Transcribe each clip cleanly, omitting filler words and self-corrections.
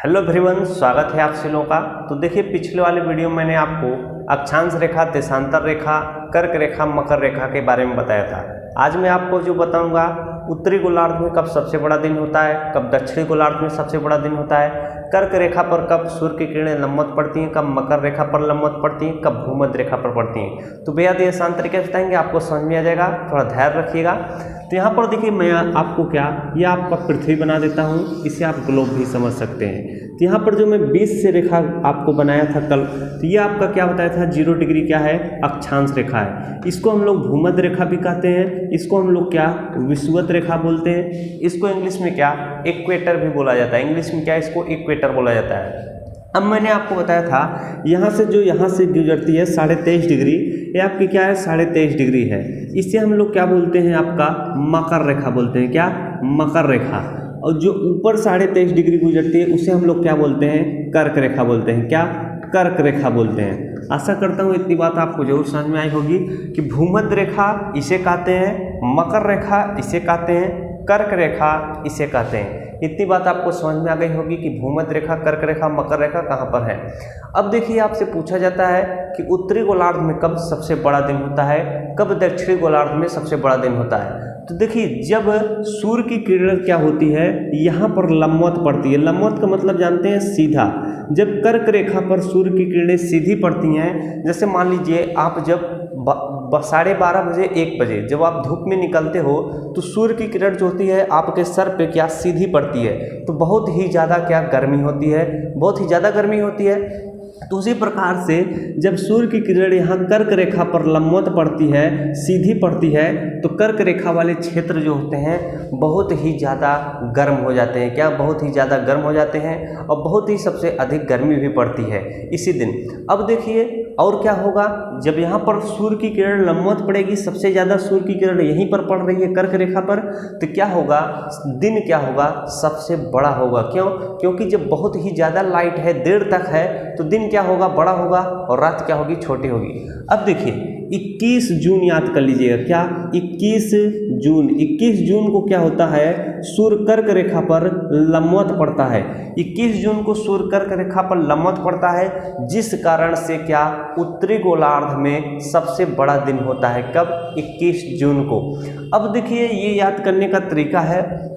Hello everyone, स्वागत है आप सभी का। तो देखिए, पिछले वाले वीडियो में मैंने आपको अक्षांश रेखा, देशांतर रेखा, कर्क रेखा, मकर रेखा के बारे में बताया था। आज मैं आपको जो बताऊंगा, उत्तरी गोलार्ध में कब सबसे बड़ा दिन होता है, कब दक्षिणी गोलार्ध में सबसे बड़ा दिन होता है, कर्क रेखा पर कब सूर्य की किरणें लंबवत पड़ती हैं, कब मकर रेखा पर लंबवत पड़ती हैं, कब भूमध्य रेखा पर पड़ती हैं। तो बेहद ये आसान तरीके से बताएंगे, आपको समझ में आ जाएगा, थोड़ा धैर्य रखिएगा। तो यहाँ पर देखिए, मैं आपको ये आपका पृथ्वी बना देता हूँ, इसे आप ग्लोब भी समझ सकते हैं। तो यहाँ पर जो मैं 20 से रेखा आपको बनाया था कल, तो ये आपका क्या बताया था, 0 डिग्री क्या है, अक्षांश रेखा है। इसको हम लोग भूमध्य रेखा भी कहते हैं, इसको हम लोग क्या विषुवत रेखा बोलते हैं, इसको इंग्लिश में क्या इक्वेटर भी बोला जाता है। इंग्लिश में क्या इसको इक्वेटर बोला जाता है। अब मैंने आपको बताया था, यहाँ से गुजरती है 23.5 डिग्री, ये आपकी क्या है 23.5 डिग्री है। इसे हम लोग क्या बोलते हैं, आपका मकर रेखा बोलते हैं। क्या, मकर रेखा। और जो ऊपर 23.5 डिग्री गुजरती है उसे हम लोग क्या बोलते हैं, कर्क रेखा बोलते हैं। क्या, कर्क रेखा बोलते हैं। आशा करता हूँ इतनी बात आपको जरूर समझ में आई होगी कि भूमध्य रेखा इसे कहते हैं, मकर रेखा इसे कहते हैं, कर्क रेखा इसे कहते हैं। इतनी बात आपको समझ में आ गई होगी कि भूमध्य रेखा, कर्क रेखा, मकर रेखा कहाँ पर है। अब देखिए, आपसे पूछा जाता है कि उत्तरी गोलार्ध में कब सबसे बड़ा दिन होता है, कब दक्षिणी गोलार्ध में सबसे बड़ा दिन होता है। तो देखिए, जब सूर्य की किरण क्या होती है, यहाँ पर लंबवत पड़ती है। लंबवत का मतलब जानते हैं, सीधा। जब कर्क रेखा पर सूर्य की किरणें सीधी पड़ती हैं, जैसे मान लीजिए आप जब 12:30 बजे 1 बजे जब आप धूप में निकलते हो, तो सूर्य की किरण जो होती है आपके सर पे क्या सीधी पड़ती है, तो बहुत ही ज़्यादा क्या गर्मी होती है, बहुत ही ज़्यादा गर्मी होती है। तो उसी प्रकार से जब सूर्य की किरण यहाँ कर्क रेखा पर लंबवत पड़ती है, सीधी पड़ती है, तो कर्क रेखा वाले क्षेत्र जो होते हैं बहुत ही ज़्यादा गर्म हो जाते हैं। क्या, बहुत ही ज़्यादा गर्म हो जाते हैं और बहुत ही सबसे अधिक गर्मी भी पड़ती है इसी दिन। अब देखिए, और क्या होगा, जब यहाँ पर सूर्य की किरण लंबवत पड़ेगी, सबसे ज़्यादा सूर्य की किरण यहीं पर पड़ रही है कर्क रेखा पर, तो क्या होगा, दिन क्या होगा, सबसे बड़ा होगा। क्यों? क्योंकि जब बहुत ही ज़्यादा लाइट है, देर तक है, तो दिन क्या होगा, बड़ा होगा, और रात क्या होगी, छोटी होगी। अब देखिए, 21 जून याद कर लीजिएगा। क्या, 21 जून को क्या होता है, सूर्य कर्क रेखा पर लंबवत पड़ता है। 21 जून को सूर्य कर्क रेखा पर लंबवत पड़ता है, जिस कारण से क्या उत्तरी गोलार्ध में सबसे बड़ा दिन होता है। कब? 21 जून को। अब देखिए, ये याद करने का तरीका है,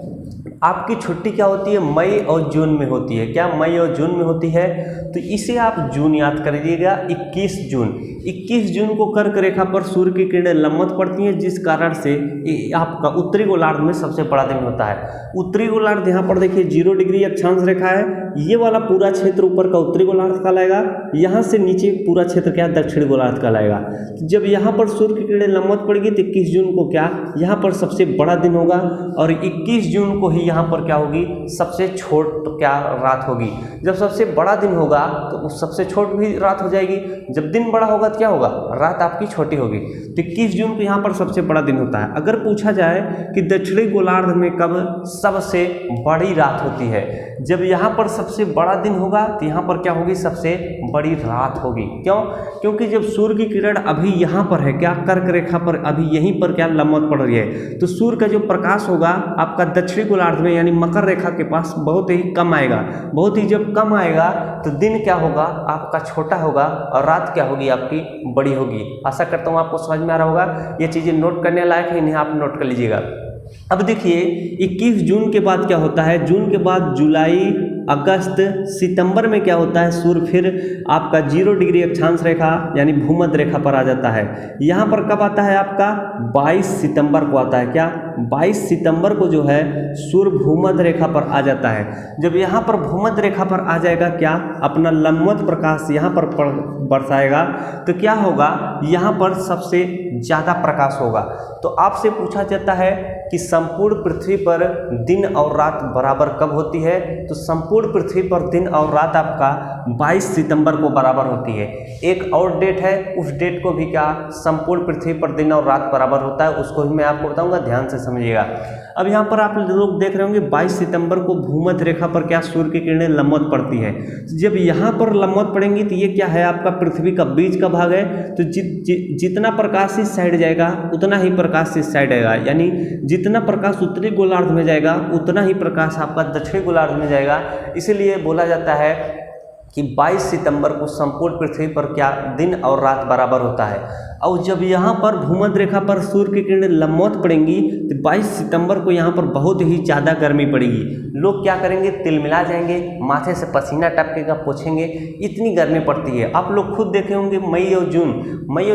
आपकी छुट्टी क्या होती है, मई और जून में होती है। क्या, मई और जून में होती है, तो इसे आप जून याद कर लीजिएगा। 21 जून को कर्क रेखा पर सूर्य की किरणें लंबवत पड़ती हैं, जिस कारण से आपका उत्तरी गोलार्ध में सबसे बड़ा दिन होता है। उत्तरी गोलार्ध यहाँ पर देखिए 0 डिग्री अक्षांश रेखा है, ये वाला पूरा क्षेत्र ऊपर का उत्तरी गोलार्ध कहलाएगा, यहाँ से नीचे पूरा क्षेत्र क्या, दक्षिणी गोलार्ध कहलाएगा। जब यहाँ पर सूर्य की किरणें लंबवत पड़ेगी, तो 21 जून को क्या यहाँ पर सबसे बड़ा दिन होगा, और 21 जून को ही यहाँ पर क्या होगी, सबसे छोट क्या रात होगी। जब सबसे बड़ा दिन होगा तो सबसे छोट भी रात हो जाएगी। जब दिन बड़ा होगा तो क्या होगा, रात आपकी छोटी होगी। तो 21 जून को यहाँ पर सबसे बड़ा दिन होता है। अगर पूछा जाए कि दक्षिणी गोलार्ध में कब सबसे बड़ी रात होती है, जब यहाँ पर सबसे बड़ा दिन होगा तो यहाँ पर क्या होगी, सबसे बड़ी रात होगी। क्यों? क्योंकि जब सूर्य की किरण अभी यहाँ पर है, क्या कर्क रेखा पर अभी यहीं पर क्या लंबवत पड़ रही है, तो सूर्य का जो प्रकाश होगा आपका दक्षिणी गोलार्ध में यानी मकर रेखा के पास बहुत ही कम आएगा। बहुत ही जब कम आएगा तो दिन क्या होगा, आपका छोटा होगा, और रात क्या होगी, आपकी बड़ी होगी। आशा करता हूँ आपको समझ में आ रहा होगा। ये चीज़ें नोट करने लायक है, इन्हें आप नोट कर लीजिएगा। अब देखिए, 21 जून के बाद क्या होता है, जून के बाद जुलाई, अगस्त, सितंबर में क्या होता है, सूर्य फिर आपका 0 डिग्री अक्षांश रेखा यानी भूमध्य रेखा पर आ जाता है। यहाँ पर कब आता है, आपका 22 सितंबर को आता है। क्या, 22 सितंबर को जो है सूर्य भूमध्य रेखा पर आ जाता है। जब यहाँ पर भूमध्य रेखा पर आ जाएगा, क्या अपना लंबवत प्रकाश यहाँ पर बरसाएगा, तो क्या होगा, यहाँ पर सबसे ज़्यादा प्रकाश होगा। तो आपसे पूछा जाता है कि संपूर्ण पृथ्वी पर दिन और रात बराबर कब होती है, तो संपूर्ण पृथ्वी पर दिन और रात आपका 22 सितंबर को बराबर होती है। एक और डेट है, उस डेट को भी क्या संपूर्ण पृथ्वी पर दिन और रात बराबर होता है, उसको भी मैं आपको बताऊंगा, ध्यान से समझिएगा। अब यहाँ पर आप लोग देख रहे होंगे 22 सितंबर को भूमध्य रेखा पर क्या सूर्य की किरणें लंबवत पड़ती है। जब यहाँ पर लंबवत पड़ेंगी तो ये क्या है, आपका पृथ्वी का बीच का भाग है। तो जितना प्रकाश इस साइड जाएगा उतना ही प्रकाश इस साइड आएगा, यानी जितना प्रकाश उत्तरी गोलार्ध में जाएगा उतना ही प्रकाश आपका दक्षिणी गोलार्ध में जाएगा। इसीलिए बोला जाता है कि 22 सितंबर को संपूर्ण पृथ्वी पर क्या दिन और रात बराबर होता है। और जब यहाँ पर भूमध्य रेखा पर सूर्य की किरणें लंबवत पड़ेंगी तो 22 सितंबर को यहाँ पर बहुत ही ज़्यादा गर्मी पड़ेगी। लोग क्या करेंगे, तिलमिला जाएंगे, माथे से पसीना टपकेगा, पोछेंगे, इतनी गर्मी पड़ती है। आप लोग खुद देखे होंगे मई और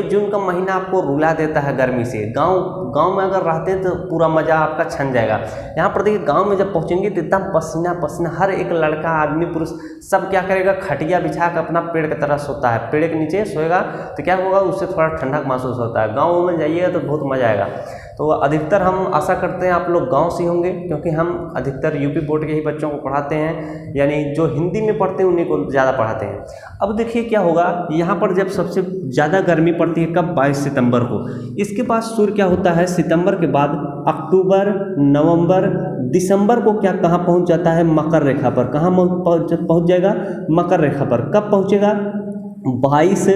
जून का महीना आपको रुला देता है गर्मी से। गांव में अगर रहते हैं तो पूरा मज़ा आपका छन जाएगा। यहाँ पर देखिए गांव में जब पहुँचेंगे तो एकदम पसीना पसीना, हर एक लड़का आदमी पुरुष सब क्या करेगा, खटिया बिछा कर अपना पेड़ की तरह सोता है। पेड़ के नीचे सोएगा तो क्या होगा, उससे थोड़ा ठंडक महसूस होता है। गाँव में जाइएगा तो बहुत मज़ा आएगा। तो अधिकतर हम आशा करते हैं आप लोग गांव से होंगे, क्योंकि हम अधिकतर यूपी बोर्ड के ही बच्चों को पढ़ाते हैं, यानी जो हिंदी में पढ़ते हैं उन्हीं को ज़्यादा पढ़ाते हैं। अब देखिए क्या होगा, यहाँ पर जब सबसे ज़्यादा गर्मी पड़ती है कब, 22 सितंबर को। इसके बाद सूर्य क्या होता है, सितंबर के बाद अक्टूबर, नवंबर, दिसंबर को क्या कहाँ पहुँच जाता है, मकर रेखा पर। कहाँ पहुँच जाएगा, मकर रेखा पर। कब पहुँचेगा, 22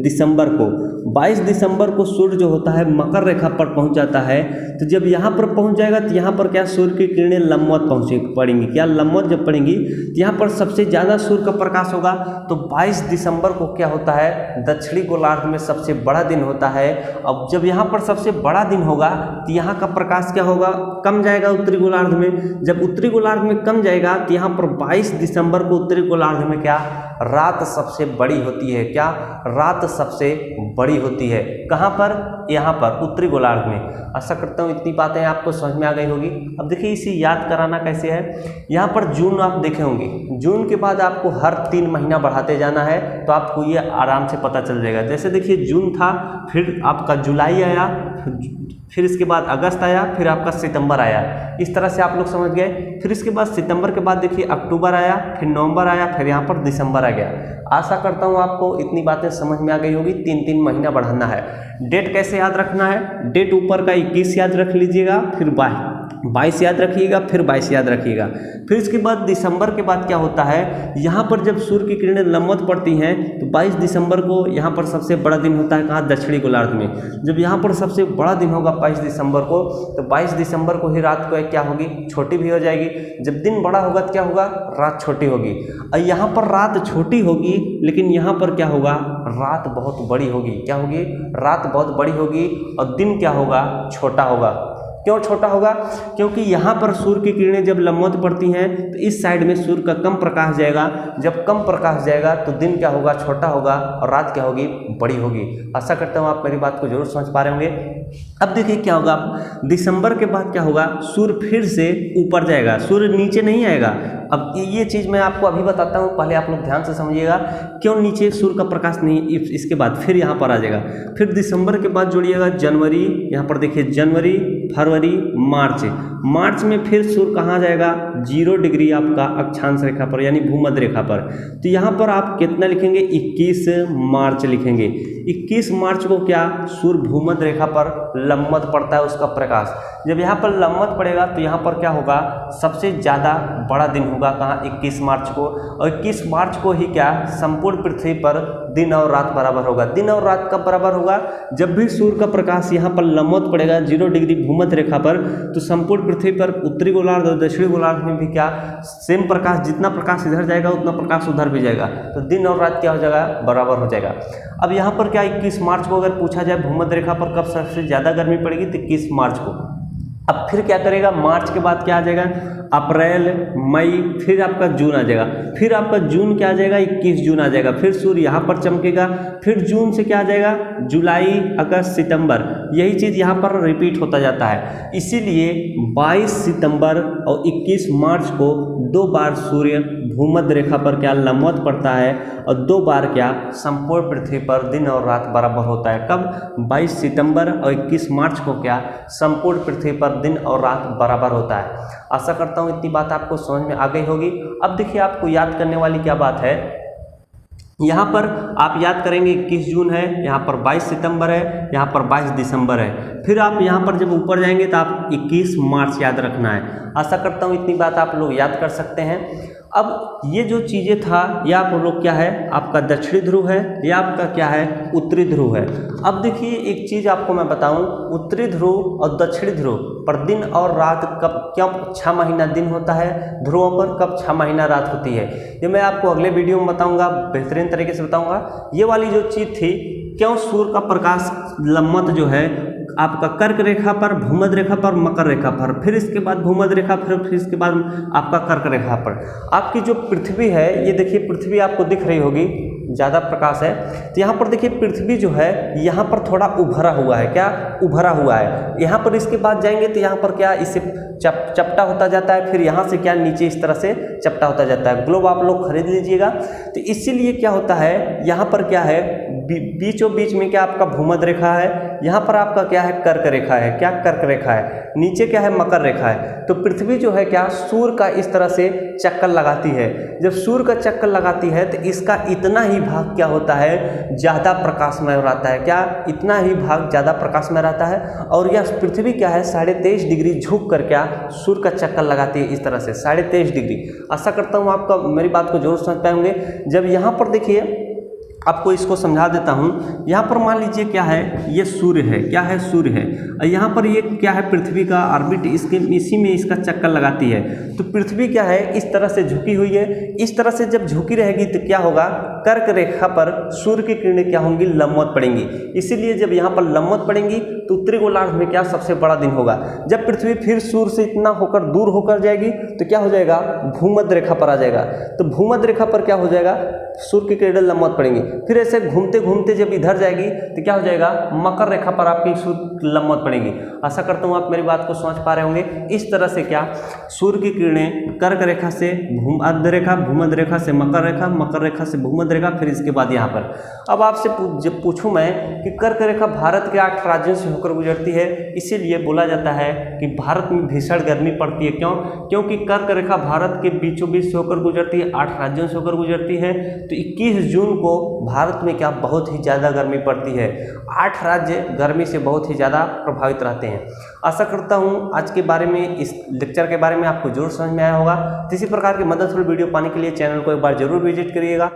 दिसंबर को। 22 दिसंबर को सूर्य जो होता है मकर रेखा पर पहुंच जाता है। तो जब यहाँ पर पहुंच जाएगा तो यहाँ पर क्या, सूर्य की किरणें लंबवत पड़ेंगी। क्या लंबवत जब पड़ेंगी तो यहाँ पर सबसे ज़्यादा सूर्य का प्रकाश होगा। तो 22 दिसंबर को क्या होता है, दक्षिणी गोलार्ध में सबसे बड़ा दिन होता है। अब जब यहाँ पर सबसे बड़ा दिन होगा तो यहाँ का प्रकाश क्या होगा, कम जाएगा उत्तरी गोलार्ध में। जब उत्तरी गोलार्ध में कम जाएगा तो यहाँ पर 22 दिसंबर को उत्तरी गोलार्ध में क्या, रात सबसे बड़ी होती है। क्या, रात सबसे बड़ी होती है। कहाँ पर, यहाँ पर उत्तरी गोलार्ध में। आशा करता हूँ इतनी बातें आपको समझ में आ गई होगी। अब देखिए इसे याद कराना कैसे है। यहाँ पर जून आप देखे होंगे, जून के बाद आपको हर 3 महीना बढ़ाते जाना है, तो आपको ये आराम से पता चल जाएगा। जैसे देखिए जून था, फिर आपका जुलाई आया, फिर इसके बाद अगस्त आया, फिर आपका सितंबर आया। इस तरह से आप लोग समझ गए। फिर इसके बाद सितंबर के बाद देखिए अक्टूबर आया, फिर नवंबर आया, फिर यहाँ पर दिसंबर आ गया। आशा करता हूँ आपको इतनी बातें समझ में आ गई होगी। 3-3 महीना बढ़ाना है। डेट कैसे याद रखना है, डेट ऊपर का 21 याद रख लीजिएगा, फिर 22 याद रखिएगा, फिर 22 याद रखिएगा। फिर इसके बाद दिसंबर के बाद क्या होता है, यहाँ पर जब सूर्य की किरणें लंबवत पड़ती हैं तो 22 दिसंबर को यहाँ पर सबसे बड़ा दिन होता है। कहाँ, दक्षिणी गोलार्ध में। जब यहाँ पर सबसे बड़ा दिन होगा 22 दिसंबर को, तो 22 दिसंबर को ही रात को क्या होगी, छोटी भी हो जाएगी। जब दिन बड़ा होगा तो क्या होगा, रात छोटी होगी। और यहाँ पर रात छोटी होगी, लेकिन यहाँ पर क्या होगा, रात बहुत बड़ी होगी। क्या होगी, रात बहुत बड़ी होगी और दिन क्या होगा, छोटा होगा। क्यों छोटा होगा, क्योंकि यहाँ पर सूर्य की किरणें जब लंबवत पड़ती हैं तो इस साइड में सूर्य का कम प्रकाश जाएगा। जब कम प्रकाश जाएगा तो दिन क्या होगा, छोटा होगा और रात क्या होगी, बड़ी होगी। आशा करता हूँ आप मेरी बात को जरूर समझ पा रहे होंगे। अब देखिए क्या होगा, दिसंबर के बाद क्या होगा, सूर्य फिर से ऊपर जाएगा, सूर्य नीचे नहीं आएगा। अब ये चीज़ मैं आपको अभी बताता हूँ, पहले आप लोग ध्यान से समझिएगा क्यों नीचे सूर्य का प्रकाश नहीं। इसके बाद फिर यहाँ पर आ जाएगा। फिर दिसंबर के बाद जोड़िएगा जनवरी, यहाँ पर देखिए जनवरी, फरवरी, मार्च में फिर सूर्य कहाँ जाएगा, 0 डिग्री आपका अक्षांश रेखा पर, यानी भूमध्य रेखा पर। तो यहाँ पर आप कितना लिखेंगे, 21 मार्च लिखेंगे। 21 मार्च को क्या, सूर्य भूमध्य रेखा पर लंबवत पड़ता है उसका प्रकाश। जब यहाँ पर लंबवत पड़ेगा तो यहाँ पर क्या होगा, सबसे ज़्यादा बड़ा दिन होगा। कहाँ, 21 मार्च को। और 21 मार्च को ही क्या, संपूर्ण पृथ्वी पर दिन और रात बराबर होगा। दिन और रात कब बराबर होगा, जब भी सूर्य का प्रकाश यहाँ पर लंबवत पड़ेगा 0 डिग्री भूमध्य रेखा पर, तो संपूर्ण पृथ्वी पर उत्तरी गोलार्ध और दक्षिणी गोलार्ध में भी क्या, सेम प्रकाश, जितना प्रकाश इधर जाएगा उतना प्रकाश उधर भी जाएगा। तो दिन और रात क्या हो जाएगा, बराबर हो जाएगा। अब यहाँ पर क्या, 21 मार्च को अगर पूछा जाए भूमध्य रेखा पर कब सबसे ज़्यादा गर्मी पड़ेगी, तो 21 मार्च को। अब फिर क्या करेगा, मार्च के बाद क्या आ जाएगा, अप्रैल, मई, फिर आपका जून आ जाएगा। फिर आपका जून क्या आ जाएगा, 21 जून आ जाएगा। फिर सूर्य यहाँ पर चमकेगा। फिर जून से क्या आ जाएगा, जुलाई, अगस्त, सितंबर। यही चीज़ यहाँ पर रिपीट होता जाता है। इसीलिए 22 सितंबर और 21 मार्च को 2 बार सूर्य भूमध्य रेखा पर क्या लंबवत पड़ता है, और 2 बार क्या संपूर्ण पृथ्वी पर दिन और रात बराबर होता है। कब, 22 सितंबर और 21 मार्च को क्या संपूर्ण पृथ्वी पर दिन और रात बराबर होता है। आशा करता हूँ इतनी बात आपको समझ में आ गई होगी। अब देखिए आपको याद करने वाली क्या बात है, यहाँ पर आप याद करेंगे 21 जून है, यहाँ पर 22 सितंबर है, यहाँ पर 22 दिसंबर है। फिर आप यहाँ पर जब ऊपर जाएंगे तो आप 21 मार्च याद रखना है। आशा करता हूँ इतनी बात आप लोग याद कर सकते हैं। अब ये जो चीज़ें था ये आप लोग क्या है, आपका दक्षिणी ध्रुव है, या आपका क्या है, उत्तरी ध्रुव है। अब देखिए एक चीज़ आपको मैं बताऊं, उत्तरी ध्रुव और दक्षिणी ध्रुव पर दिन और रात कब, क्यों 6 महीना दिन होता है ध्रुवों पर, कब 6 महीना रात होती है, ये मैं आपको अगले वीडियो में बताऊंगा, बेहतरीन तरीके से बताऊंगा। ये वाली जो चीज़ थी, क्यों सूर्य का प्रकाश लंबवत जो है आपका कर्क रेखा पर, भूमध्य रेखा पर, मकर रेखा पर, फिर इसके बाद भूमध्य रेखा, फिर इसके बाद आपका कर्क रेखा पर। आपकी जो पृथ्वी है, ये देखिए पृथ्वी आपको दिख रही होगी, ज़्यादा प्रकाश है तो यहाँ पर देखिए पृथ्वी जो है यहाँ पर थोड़ा उभरा हुआ है, क्या उभरा हुआ है। यहाँ पर इसके बाद जाएंगे तो यहाँ पर क्या इसे चपटा होता जाता है, फिर यहाँ से क्या नीचे इस तरह से चपटा होता जाता है। ग्लोब आप लोग खरीद लीजिएगा। तो इसीलिए क्या होता है, यहाँ पर क्या है, बीचों बीच में क्या आपका भूमध्य रेखा है, यहाँ पर आपका क्या है, कर्क रेखा है, क्या कर्क रेखा है, नीचे क्या है, मकर रेखा है। तो पृथ्वी जो है क्या सूर्य का इस तरह से चक्कर लगाती है। जब सूर्य का चक्कर लगाती है तो इसका इतना ही भाग क्या होता है, ज़्यादा प्रकाशमय रहता है, क्या इतना ही भाग ज़्यादा प्रकाशमय रहता है। और यह पृथ्वी क्या है 23.5 डिग्री झुक कर क्या सूर्य का चक्कर लगाती है इस तरह से 23.5 डिग्री। आशा करता हूँ आपका मेरी बात को जरूर समझ पाएंगे। जब यहाँ पर देखिए आपको इसको समझा देता हूँ। यहाँ पर मान लीजिए क्या है, ये सूर्य है, क्या है, सूर्य है, और यहाँ पर ये क्या है, पृथ्वी का ऑर्बिट, इसके इसी में इसका चक्कर लगाती है। तो पृथ्वी क्या है इस तरह से झुकी हुई है। इस तरह से जब झुकी रहेगी तो क्या होगा, कर्क रेखा पर सूर्य की किरणें क्या होंगी, लंबवत पड़ेंगी। इसीलिए जब यहाँ पर लंबवत पड़ेंगी तो उत्तरी गोलार्ध में क्या सबसे बड़ा दिन होगा। जब पृथ्वी फिर सूर्य से इतना होकर दूर होकर जाएगी तो क्या हो जाएगा, भूमध्य रेखा पर आ जाएगा। तो भूमध्य रेखा पर क्या हो जाएगा, सूर्य की किरणें लंबवत पड़ेंगी। फिर ऐसे घूमते घूमते जब इधर जाएगी तो क्या हो जाएगा, मकर रेखा पर आपकी सूर्य लंबवत पड़ेगी। आशा करता हूँ आप मेरी बात को समझ पा रहे होंगे। इस तरह से क्या सूर्य की किरणें कर्क रेखा से भूमध्य रेखा, भूमध्य रेखा से मकर रेखा, मकर रेखा से भूमध्य रेखा, फिर इसके बाद यहाँ पर। अब आपसे जब पूछूं मैं कि कर्क रेखा भारत के 8 राज्यों से होकर गुजरती है, इसीलिए बोला जाता है कि भारत में भीषण गर्मी पड़ती है। क्यों, क्योंकि कर्क रेखा भारत के बीचों बीच से होकर गुजरती है, 8 राज्यों से होकर गुजरती है। तो 21 जून को भारत में क्या बहुत ही ज़्यादा गर्मी पड़ती है। 8 राज्य गर्मी से बहुत ही ज़्यादा प्रभावित रहते हैं। आशा करता हूँ आज के बारे में, इस लेक्चर के बारे में आपको जरूर समझ में आया होगा। इसी प्रकार के मददफुल वीडियो पाने के लिए चैनल को एक बार जरूर विजिट करिएगा।